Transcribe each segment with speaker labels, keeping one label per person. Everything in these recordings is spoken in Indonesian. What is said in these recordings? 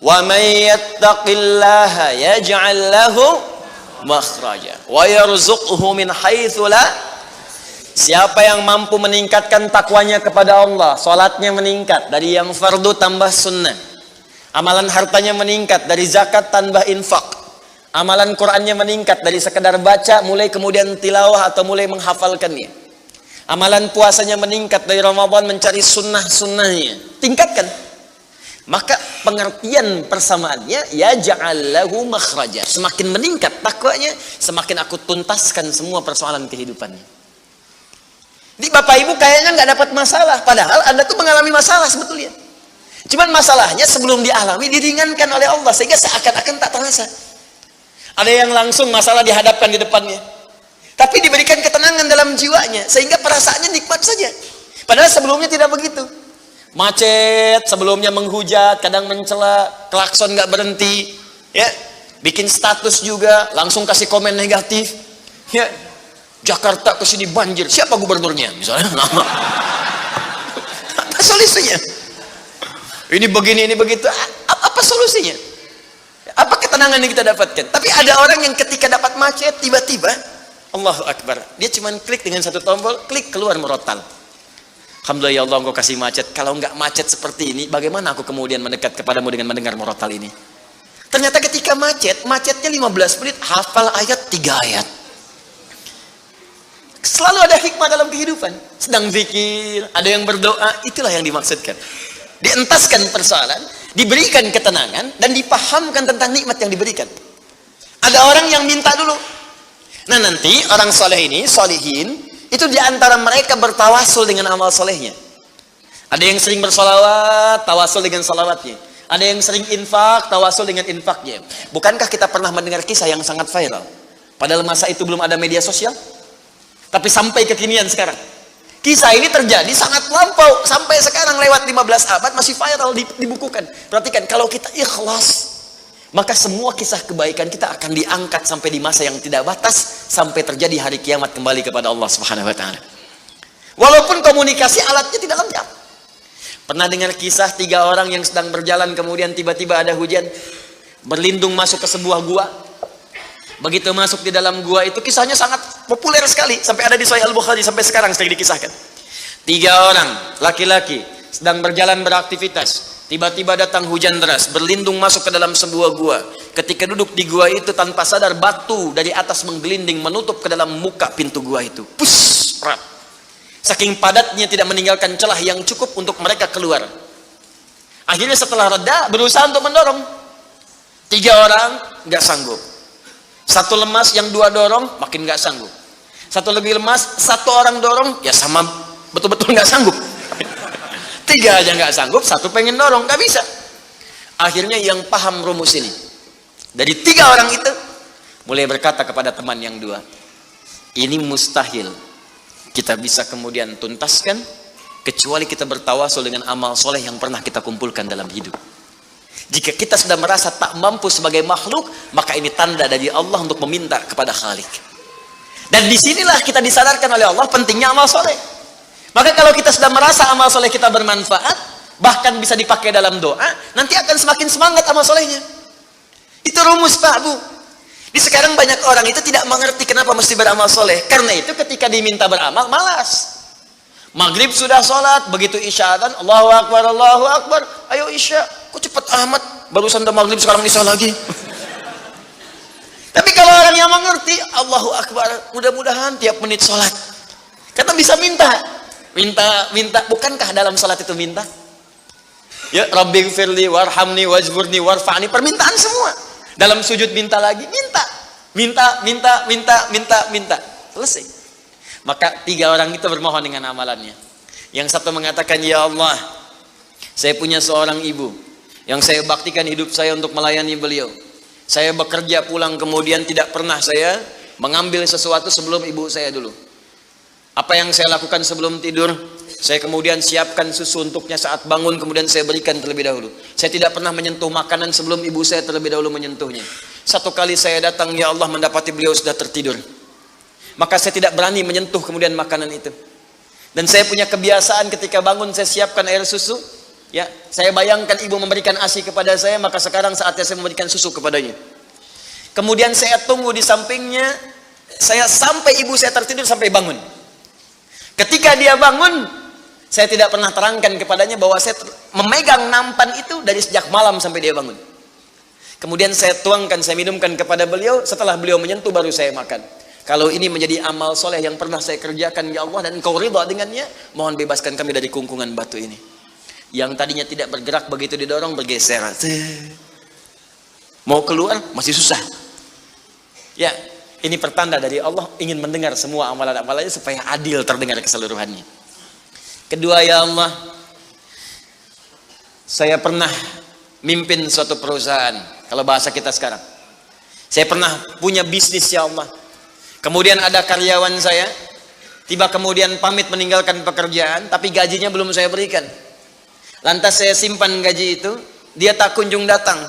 Speaker 1: Wa may yattaqillaha yaj'al lahu makhraja wa yarzuqhu min haitsu la. Siapa yang mampu meningkatkan takwanya kepada Allah, salatnya meningkat dari yang fardu tambah sunnah, amalan hartanya meningkat dari zakat tambah infak, amalan Qur'annya meningkat dari sekedar baca mulai kemudian tilawah atau mulai menghafalkannya, amalan puasanya meningkat dari Ramadan mencari sunnah-sunnahnya, tingkatkan. Maka pengertian persamaannya ya ja'allahu makhraja, semakin meningkat takwanya, semakin aku tuntaskan semua persoalan kehidupannya. Di Bapak Ibu kayaknya nggak dapat masalah, padahal Anda tuh mengalami masalah sebetulnya. Cuman masalahnya sebelum dialami diringankan oleh Allah sehingga seakan-akan tak terasa. Ada yang langsung masalah dihadapkan di depannya, tapi diberikan ketenangan dalam jiwanya sehingga perasaannya nikmat saja. Padahal sebelumnya tidak begitu. Macet, sebelumnya menghujat, kadang mencela, klakson nggak berhenti, ya, bikin status juga, langsung kasih komen negatif, ya. Jakarta kesini banjir, siapa gubernurnya misalnya? Apa solusinya? Ini begini, ini begitu. Apa solusinya? Apa ketenangan yang kita dapatkan? Tapi ada orang yang ketika dapat macet tiba-tiba Allahu Akbar, dia cuma klik dengan satu tombol, klik keluar murotal. Alhamdulillah ya Allah, engkau kasih macet. Kalau enggak macet seperti ini, bagaimana aku kemudian mendekat kepadamu dengan mendengar murotal ini? Ternyata ketika macetnya 15 menit hafal ayat 3 ayat. Selalu ada hikmah dalam kehidupan. Sedang zikir, ada yang berdoa, itulah yang dimaksudkan. Dientaskan persoalan, diberikan ketenangan, dan dipahamkan tentang nikmat yang diberikan. Ada orang yang minta dulu. Nah nanti orang soleh ini, solihin, itu diantara mereka bertawasul dengan amal solehnya. Ada yang sering bersolawat, tawasul dengan salawatnya. Ada yang sering infak, tawasul dengan infaknya. Bukankah kita pernah mendengar kisah yang sangat viral? Padahal masa itu belum ada media sosial. Tapi sampai kekinian sekarang. Kisah ini terjadi sangat lampau. Sampai sekarang lewat 15 abad masih viral dibukukan. Perhatikan, kalau kita ikhlas, maka semua kisah kebaikan kita akan diangkat sampai di masa yang tidak batas. Sampai terjadi hari kiamat kembali kepada Allah Subhanahu wa ta'ala. Walaupun komunikasi alatnya tidak lengkap. Pernah dengar kisah 3 orang yang sedang berjalan kemudian tiba-tiba ada hujan. Berlindung masuk ke sebuah gua. Begitu masuk di dalam gua itu kisahnya sangat populer sekali sampai ada di Sahih Al-Bukhari sampai sekarang sering dikisahkan. 3 orang laki-laki sedang berjalan beraktivitas, tiba-tiba datang hujan deras, berlindung masuk ke dalam sebuah gua. Ketika duduk di gua itu tanpa sadar batu dari atas menggelinding menutup ke dalam muka pintu gua itu. Pus, rap. Saking padatnya tidak meninggalkan celah yang cukup untuk mereka keluar. Akhirnya setelah reda berusaha untuk mendorong. 3 orang nggak sanggup. 1 lemas, yang 2 dorong makin nggak sanggup. 1 lebih lemas, 1 orang dorong ya sama betul-betul nggak sanggup. 3 aja nggak sanggup, 1 pengen dorong nggak bisa. Akhirnya yang paham rumus ini dari 3 orang itu mulai berkata kepada teman yang 2, ini mustahil kita bisa kemudian tuntaskan kecuali kita bertawasul dengan amal soleh yang pernah kita kumpulkan dalam hidup. Jika kita sudah merasa tak mampu sebagai makhluk, maka ini tanda dari Allah untuk meminta kepada Khalik. Dan disinilah kita disadarkan oleh Allah pentingnya amal soleh. Maka kalau kita sudah merasa amal soleh kita bermanfaat, bahkan bisa dipakai dalam doa, nanti akan semakin semangat amal solehnya. Itu rumus Pak Bu. Di sekarang banyak orang itu tidak mengerti kenapa mesti beramal soleh. Karena itu ketika diminta beramal, malas. Maghrib sudah sholat, begitu isya adzan, Allahu Akbar, ayo isya. Kok cepet amat, barusan udah maghrib sekarang isya lagi. Tapi kalau orang yang mengerti, Allahu Akbar, mudah-mudahan tiap menit sholat. Kata bisa minta, bukankah dalam sholat itu minta? Ya, Rabbighfirli warhamni wajburni warfa'ni, permintaan semua. Dalam sujud minta lagi, minta. Selesai. Maka 3 orang itu bermohon dengan amalannya. Yang satu mengatakan, ya Allah, saya punya seorang ibu yang saya baktikan hidup saya untuk melayani beliau. Saya bekerja pulang kemudian tidak pernah saya mengambil sesuatu sebelum ibu saya dulu. Apa yang saya lakukan sebelum tidur, saya kemudian siapkan susu untuknya saat bangun, kemudian saya berikan terlebih dahulu. Saya tidak pernah menyentuh makanan sebelum ibu saya terlebih dahulu menyentuhnya. Satu kali saya datang, ya Allah, mendapati beliau sudah tertidur. Maka saya tidak berani menyentuh kemudian makanan itu. Dan saya punya kebiasaan ketika bangun saya siapkan air susu. Ya, saya bayangkan ibu memberikan ASI kepada saya, maka sekarang saatnya saya memberikan susu kepadanya. Kemudian saya tunggu di sampingnya, saya sampai ibu saya tertidur sampai bangun. Ketika dia bangun, saya tidak pernah terangkan kepadanya bahwa saya memegang nampan itu dari sejak malam sampai dia bangun. Kemudian saya tuangkan, saya minumkan kepada beliau, setelah beliau menyentuh baru saya makan. Kalau ini menjadi amal soleh yang pernah saya kerjakan, ya Allah, dan Engkau ridha dengannya, mohon bebaskan kami dari kungkungan batu ini. Yang tadinya tidak bergerak, begitu didorong bergeser. Mau keluar masih susah. Ya, ini pertanda dari Allah ingin mendengar semua amalan-amalannya supaya adil terdengar keseluruhannya. Kedua, ya Allah, saya pernah mimpin suatu perusahaan. Kalau bahasa kita sekarang, saya pernah punya bisnis, ya Allah. Kemudian ada karyawan saya, tiba kemudian pamit meninggalkan pekerjaan, tapi gajinya belum saya berikan. Lantas saya simpan gaji itu, dia tak kunjung datang.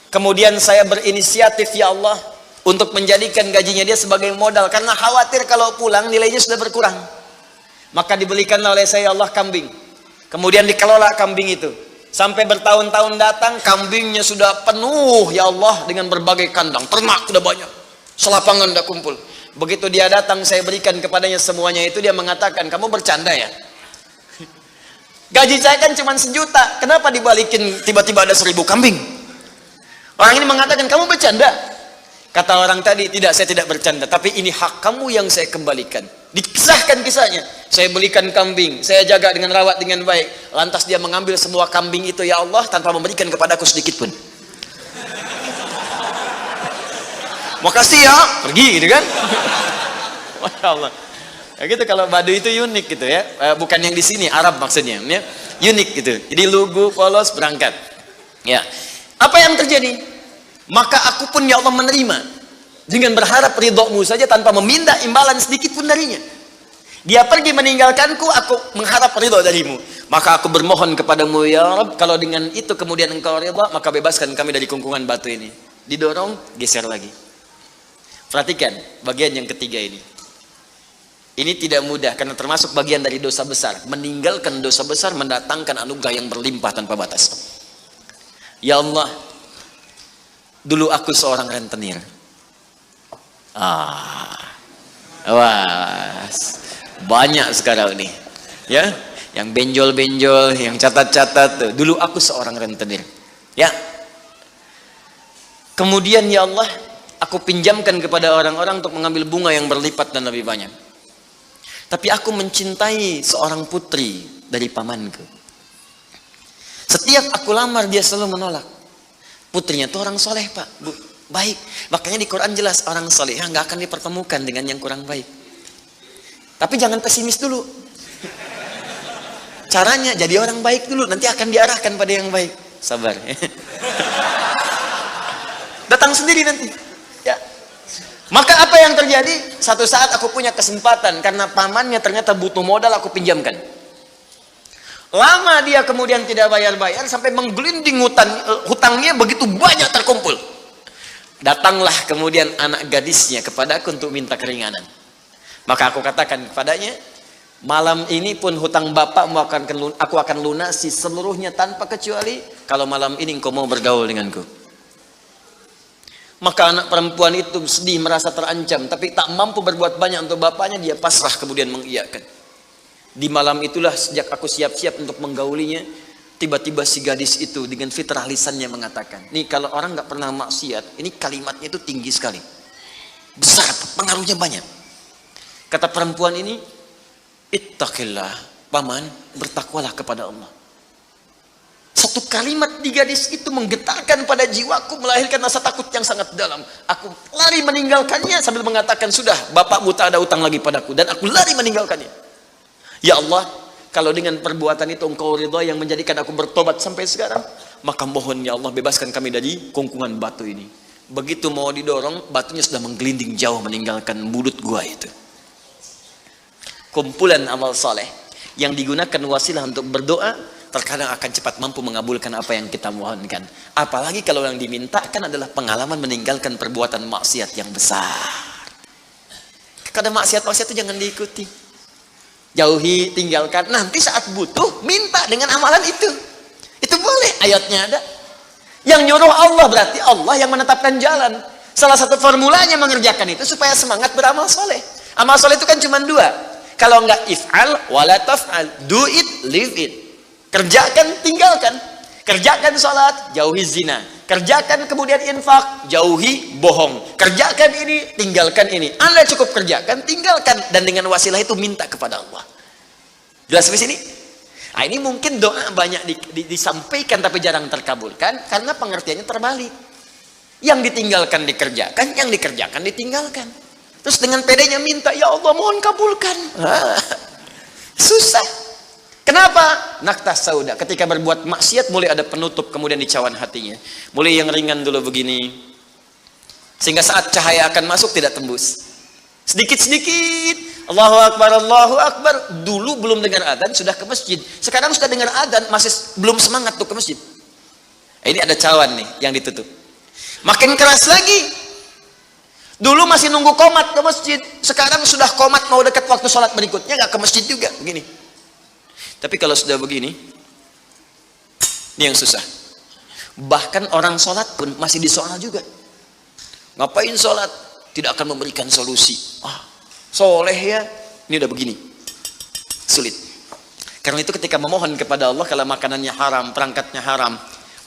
Speaker 1: Kemudian saya berinisiatif, ya Allah, untuk menjadikan gajinya dia sebagai modal, karena khawatir kalau pulang nilainya sudah berkurang. Maka dibelikanlah oleh saya, ya Allah, kambing. Kemudian dikelola kambing itu. Sampai bertahun-tahun datang, kambingnya sudah penuh, ya Allah, dengan berbagai kandang. Ternak sudah banyak, selapangan sudah kumpul. Begitu dia datang, saya berikan kepadanya semuanya itu, dia mengatakan, kamu bercanda ya? Gaji saya kan cuma 1 juta, kenapa dibalikin tiba-tiba ada 1000 kambing? Orang ini mengatakan, kamu bercanda? Kata orang tadi, tidak, saya tidak bercanda, tapi ini hak kamu yang saya kembalikan. Dikisahkan kisahnya, saya belikan kambing, saya jaga dengan rawat dengan baik. Lantas dia mengambil semua kambing itu, ya Allah, tanpa memberikan kepadaku sedikit pun. Makasih ya, pergi gitu kan. Masya Allah. Ya gitu, kalau Baduy itu unik gitu ya, bukan yang di sini, Arab maksudnya, ya. Unik gitu. Jadi lugu, polos, berangkat. Ya. Apa yang terjadi? Maka aku pun, ya Allah, menerima dengan berharap ridhomu saja tanpa meminta imbalan sedikit pun darinya. Dia pergi meninggalkanku, aku mengharap ridho darimu. Maka aku bermohon kepadamu, ya Rabb, kalau dengan itu kemudian engkau ridho, maka bebaskan kami dari kungkungan batu ini. Didorong, geser lagi. Perhatikan bagian yang ketiga ini. Ini tidak mudah karena termasuk bagian dari dosa besar. Meninggalkan dosa besar mendatangkan anugerah yang berlimpah tanpa batas. Ya Allah, dulu aku seorang rentenir. Wah, banyak sekarang ini. Ya, yang benjol-benjol, yang catat-catat tuh. Dulu aku seorang rentenir. Ya. Kemudian, ya Allah, aku pinjamkan kepada orang-orang untuk mengambil bunga yang berlipat dan lebih banyak. Tapi aku mencintai seorang putri dari pamanku. Setiap aku lamar, dia selalu menolak. Putrinya itu orang soleh, Pak, Bu, baik. Makanya di Quran jelas, orang soleh nggak akan dipertemukan dengan yang kurang baik. Tapi jangan pesimis dulu. Caranya jadi orang baik dulu, nanti akan diarahkan pada yang baik. Sabar. Datang sendiri nanti. Ya. Maka apa yang terjadi? Satu saat aku punya kesempatan karena pamannya ternyata butuh modal, aku pinjamkan. Lama dia kemudian tidak bayar-bayar sampai menggelinding hutangnya begitu banyak terkumpul. Datanglah kemudian anak gadisnya kepadaku untuk minta keringanan. Maka aku katakan kepadanya, malam ini pun hutang bapakmu aku akan lunasi seluruhnya tanpa kecuali kalau malam ini engkau mau bergaul denganku. Maka anak perempuan itu sedih, merasa terancam, tapi tak mampu berbuat banyak untuk bapaknya, dia pasrah kemudian mengiyakan. Di malam itulah sejak aku siap-siap untuk menggaulinya, tiba-tiba si gadis itu dengan fitrah lisannya mengatakan, nih kalau orang nggak pernah maksiat, ini kalimatnya itu tinggi sekali, besar, pengaruhnya banyak. Kata perempuan ini, ittaqillah, paman, bertakwalah kepada Allah. Satu kalimat di gadis itu menggetarkan pada jiwaku, melahirkan rasa takut yang sangat dalam. Aku lari meninggalkannya sambil mengatakan, sudah, bapakmu tak ada utang lagi padaku, dan aku lari meninggalkannya. Ya Allah, kalau dengan perbuatan itu engkau ridha yang menjadikan aku bertobat sampai sekarang, maka mohon ya Allah bebaskan kami dari kungkungan batu ini. Begitu mau didorong, batunya sudah menggelinding jauh meninggalkan mulut gua itu. Kumpulan amal soleh yang digunakan wasilah untuk berdoa terkadang akan cepat mampu mengabulkan apa yang kita mohonkan. Apalagi kalau yang dimintakan adalah pengalaman meninggalkan perbuatan maksiat yang besar. Kadang maksiat-maksiat itu jangan diikuti. Jauhi, tinggalkan. Nanti saat butuh, minta dengan amalan itu. Itu boleh, ayatnya ada. Yang nyuruh Allah berarti Allah yang menetapkan jalan. Salah satu formulanya mengerjakan itu supaya semangat beramal soleh. Amal soleh itu kan cuma dua. Kalau enggak if'al, wala taf'al. Do it, live it. Kerjakan, tinggalkan. Kerjakan sholat, jauhi zina. Kerjakan kemudian infak, jauhi bohong. Kerjakan ini, tinggalkan ini. Anda cukup kerjakan, tinggalkan. Dan dengan wasilah itu minta kepada Allah. Jelas di sini? Nah, ini mungkin doa banyak disampaikan tapi jarang terkabulkan karena pengertiannya terbalik. Yang ditinggalkan dikerjakan, yang dikerjakan ditinggalkan. Terus dengan pedenya minta, ya Allah mohon kabulkan. Susah. Kenapa? Naktas sauda. Ketika berbuat maksiat mulai ada penutup, kemudian dicawan hatinya. Mulai yang ringan dulu begini. Sehingga saat cahaya akan masuk tidak tembus. Sedikit-sedikit. Allahu Akbar, Allahu Akbar. Dulu belum dengar adzan sudah ke masjid. Sekarang sudah dengar adzan masih belum semangat tuh ke masjid. Ini ada cawan nih yang ditutup. Makin keras lagi. Dulu masih nunggu qomat ke masjid. Sekarang sudah qomat mau dekat waktu sholat berikutnya nggak ke masjid juga. Begini. Tapi kalau sudah begini, ini yang susah. Bahkan orang sholat pun masih disoal juga. Ngapain sholat? Tidak akan memberikan solusi. Soleh ya, ini udah begini. Sulit. Karena itu ketika memohon kepada Allah, kalau makanannya haram, perangkatnya haram,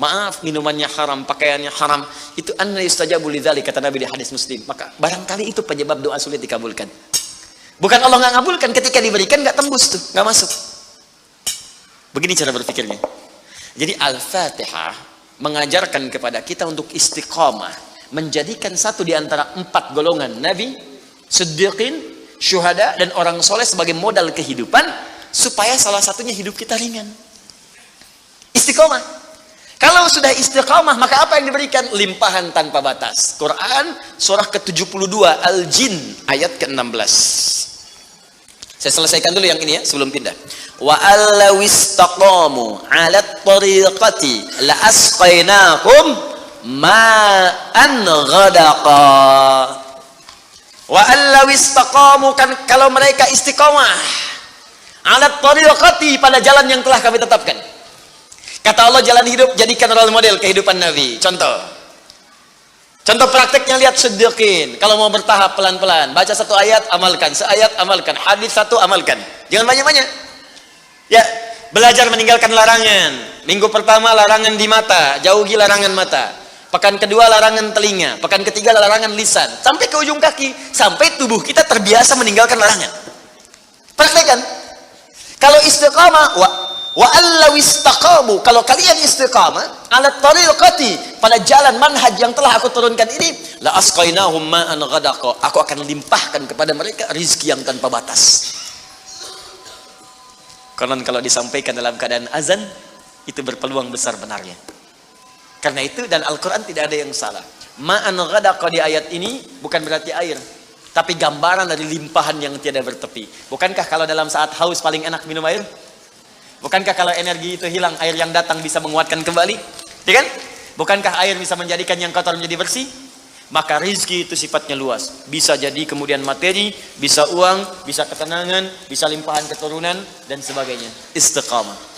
Speaker 1: maaf, minumannya haram, pakaiannya haram, itu anna yustajabu lidzalik, kata Nabi di hadis Muslim. Maka barangkali itu penyebab doa sulit dikabulkan. Bukan Allah nggak ngabulkan, ketika diberikan nggak tembus tuh, nggak masuk. Begini cara berpikirnya. Jadi Al-Fatihah mengajarkan kepada kita untuk istiqamah, menjadikan satu di antara 4 golongan Nabi, Siddiqin, Syuhada, dan orang soleh sebagai modal kehidupan, supaya salah satunya hidup kita ringan. Istiqamah. Kalau sudah istiqamah, maka apa yang diberikan? Limpahan tanpa batas. Quran surah ke-72 Al-Jin ayat ke-16. Saya selesaikan dulu yang ini ya sebelum pindah. Wa allaw istaqamu 'ala at-tariqati la asqainakum ma'an ghadaqa. Wa allaw istaqamu, kan kalau mereka istiqamah 'ala at-tariqati, pada jalan yang telah kami tetapkan. Kata Allah jalan hidup jadikan role model kehidupan Nabi. Contoh prakteknya lihat Siddiqin. Kalau mau bertahap pelan-pelan, baca satu ayat amalkan, seayat amalkan, hadis satu amalkan. Jangan banyak-banyak. Ya, belajar meninggalkan larangan. Minggu pertama larangan di mata, jauhi larangan mata. Pekan kedua larangan telinga, pekan ketiga larangan lisan, sampai ke ujung kaki, sampai tubuh kita terbiasa meninggalkan larangan. Praktekkan. Kalau istiqamah, wa allaw istaqamu, kalau kalian istiqamah 'ala tariqati, pada jalan manhaj yang telah aku turunkan ini, la asqainahum ma'an ghadaqa, aku akan limpahkan kepada mereka rizki yang tanpa batas. Konon kalau disampaikan dalam keadaan azan, itu berpeluang besar benarnya. Karena itu, dan Al-Quran tidak ada yang salah. Ma'an ghadaqa di ayat ini bukan berarti air, tapi gambaran dari limpahan yang tiada bertepi. Bukankah kalau dalam saat haus paling enak minum air? Bukankah kalau energi itu hilang, air yang datang bisa menguatkan kembali? Ya kan? Bukankah air bisa menjadikan yang kotor menjadi bersih? Maka rizki itu sifatnya luas. Bisa jadi kemudian materi, bisa uang, bisa ketenangan, bisa limpahan keturunan, dan sebagainya. Istiqamah.